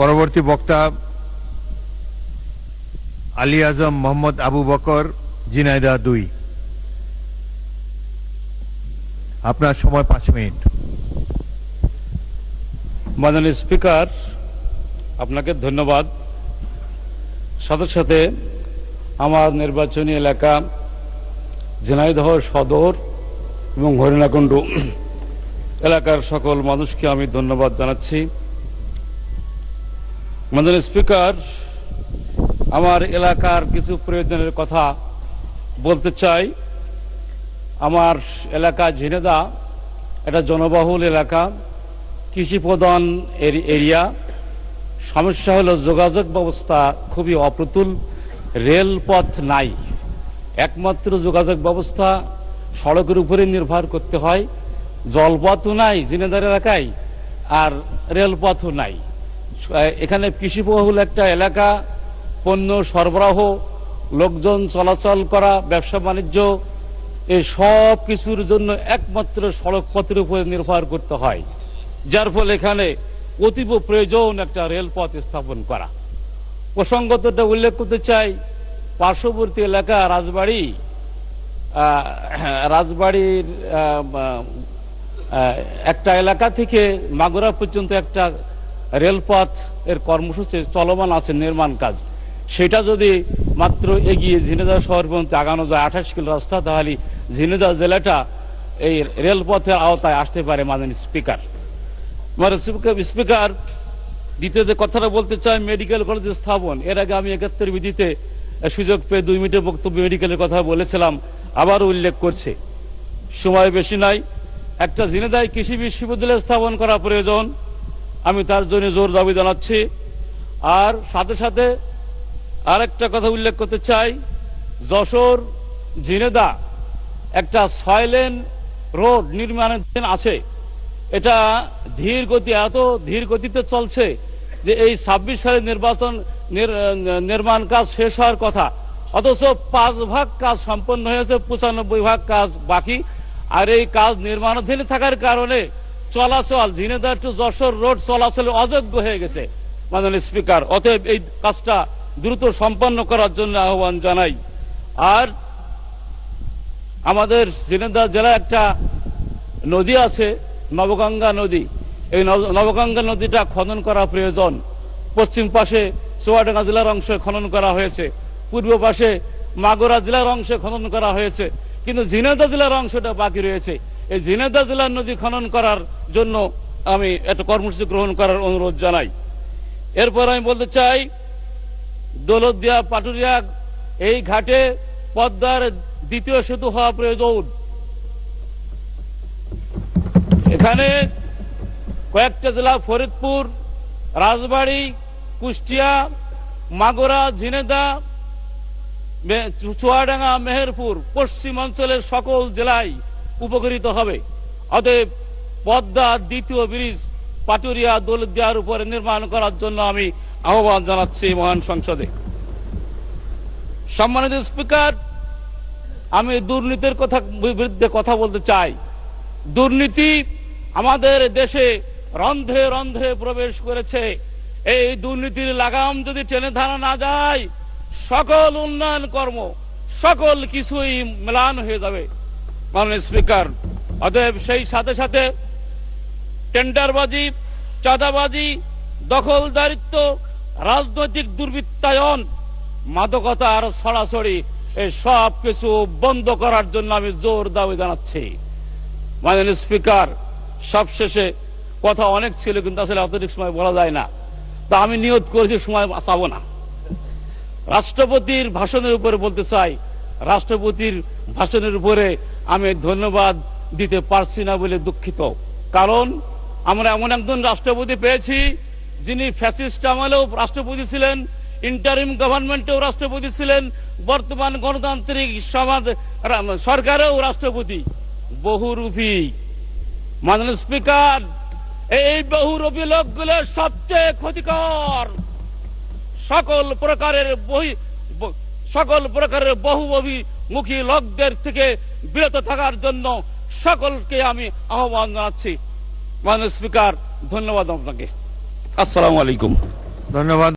পরবর্তী বক্তা আলী আজম মোহাম্মদ আবু বকর, ঝিনাইদহ 2। আপনার সময় 5 মিনিট। মাননীয় স্পিকার, আপনাকে ধন্যবাদ। সাথে সাথে আমার নির্বাচনী এলাকা ঝিনাইদহ সদর এবং হরিণাকুণ্ডু এলাকার সকল মানুষকে আমি ধন্যবাদ জানাচ্ছি। মাননীয় স্পিকার, আমার এলাকার কিছু প্রয়োজনের কথা বলতে চাই। আমার এলাকা ঝিনাইদহ এটা জনবহুল এলাকা, কৃষি প্রধান এরিয়া। সমস্যা হলো যোগাযোগ ব্যবস্থা খুবই অপ্রতুল, রেলপথ নাই। একমাত্র যোগাযোগ ব্যবস্থা সড়কের উপরে নির্ভর করতে হয়। জলপথও নাই ঝিনাইদহ এলাকায়, আর রেলপথও নাই। এখানে কৃষিবহুল একটা এলাকা, পণ্য সরবরাহ, লোকজন চলাচল করা, ব্যবসা বাণিজ্য, এই সব কিছুর জন্য একমাত্র সড়ক পথের উপরে নির্ভর করতে হয়, যার ফলে এখানে অতীব প্রয়োজন একটা রেলপথ স্থাপন করা। প্রসঙ্গতটা উল্লেখ করতে চাই, পার্শ্ববর্তী এলাকা রাজবাড়ির একটা এলাকা থেকে মাগুরা পর্যন্ত একটা রেলপথ এর কর্মসূচি চলমান আছে, নির্মাণ কাজ। সেটা যদি মাত্র এগিয়ে ঝিনাইদহ শহর পর্যন্ত আগানো যায় 28 কিলো রাস্তা, তাহলে ঝিনাইদহ জেলাটা এই রেলপথের আওতায় আসতে পারে। মাননীয় স্পিকার, স্পিকার, দ্বিতীয় যে কথাটা বলতে চাই, মেডিকেল কলেজ স্থাপন। এর আগে আমি 71 বিধিতে সুযোগ পেয়ে 2 মিনিটের বক্তব্য মেডিকেলের কথা বলেছিলাম, আবারও উল্লেখ করছে। সময় বেশি নাই। একটা ঝিনাইদহ কৃষি বিশ্ববিদ্যালয় স্থাপন করা প্রয়োজন, আমি তার জন্য জোর দাবি জানাচ্ছি। আর সাথে সাথে আরেকটা কথা উল্লেখ করতে চাই, যশোর ঝিনাইদহ একটা 6 লেন রোড নির্মাণাধীন আছে। এটা ধীর গতি, এত ধীর গতিতে চলছে যে এই 26 সালে নির্মাণ কাজ শেষ হওয়ার কথা, অথচ 5 ভাগ কাজ সম্পন্ন হয়েছে, 95 ভাগ কাজ বাকি। আর এই কাজ নির্মাণাধীন থাকার কারণে চলাচল ঝিনাইদহ টু যশোর রোড চলাচল অযোগ্য হয়ে গেছে। মাননীয় স্পিকার, অতএব এই কাজটা দ্রুত সম্পন্ন করার জন্য আহ্বান জানাই। আর আমাদের ঝিনাইদহ জেলায় একটা নদী আছে, নবগঙ্গা নদী। এই নবগঙ্গা নদীটা খনন করা প্রয়োজন। পশ্চিম পাশে চুয়াডাঙ্গা জেলার অংশে খনন করা হয়েছে, পূর্ব পাশে মাগুরা জেলার অংশে খনন করা হয়েছে, কিন্তু ঝিনাইদহ জেলার অংশটা বাকি রয়েছে। এই ঝিনাইদহ জেলার নদী খনন করার জন্য আমি একটা কর্মসূচি গ্রহণ করার অনুরোধ জানাই। এরপর আমি বলতে চাই, দৌলতদিয়া পাটুরিয়া এই ঘাটে পদ্মার দ্বিতীয় সেতু হওয়া প্রয়োজন। এখানে কয়েকটা জেলা, ফরিদপুর, রাজবাড়ী, কুষ্টিয়া, মাগুরা, ঝিনাইদহ, চুয়াডাঙ্গা, মেহেরপুর, পশ্চিম অঞ্চলের সকল জেলায় উপকৃত হবে। অতএব পদ্মা দ্বিতীয় ব্রিজ পাটুরিয়া দৌলতদিয়ার উপরে নির্মাণ করার জন্য আমি আহ্বান জানাচ্ছি মহান সংসদে। সম্মানিত স্পিকার, আমি দুর্নীতির বিরুদ্ধে কথা বলতে চাই। দুর্নীতি আমাদের দেশে রন্ধ্রে রন্ধ্রে প্রবেশ করেছে। এই দুর্নীতির লাগাম যদি টেনে ধরা না যায়, সকল উন্নয়ন কর্ম, সকল কিছুই ম্লান হয়ে যাবে। মাননীয় স্পিকার, অতএব সেই সাথে সাথে টেন্ডারবাজি, চাঁদাবাজি, দখলদারিত্ব, রাজনৈতিক দুর্বৃত্তায়ন, মাদকতা আর ছড়াছড়ি, এই সব কিছু বন্ধ করার জন্য আমি জোর দাবি জানাচ্ছি। মাননীয় স্পিকার, সবশেষে কথা অনেক ছিল, কিন্তু আসলে অত্যধিক সময় বলা যায় না, তা আমি নিয়ত করেছি সময় চাবো না। রাষ্ট্রপতির ভাষণের উপরে বলতে চাই, রাষ্ট্রপতির ভাষণের উপরে আমি ধন্যবাদ দিতে পারছি না বলে দুঃখিত। কারণ আমরা এমন একজন রাষ্ট্রপতি পেয়েছি যিনি ফ্যাসিস্ট আমলেও রাষ্ট্রপতি ছিলেন, ইন্টারিম গভর্নমেন্টেও রাষ্ট্রপতি ছিলেন, বর্তমান গণতান্ত্রিক সমাজ সরকারেও রাষ্ট্রপতি, বহুরূপী। মাননীয় স্পিকার, এই বহুরূপী লোকগুলো সবচেয়ে ক্ষতিকর। সকল প্রকারের বহুমুখী লোকদের থেকে বিরত থাকার জন্য সকলকে আমি আহ্বান জানাচ্ছি। মাননীয় স্পিকার, ধন্যবাদ আপনাকে। আসসালামু আলাইকুম। ধন্যবাদ।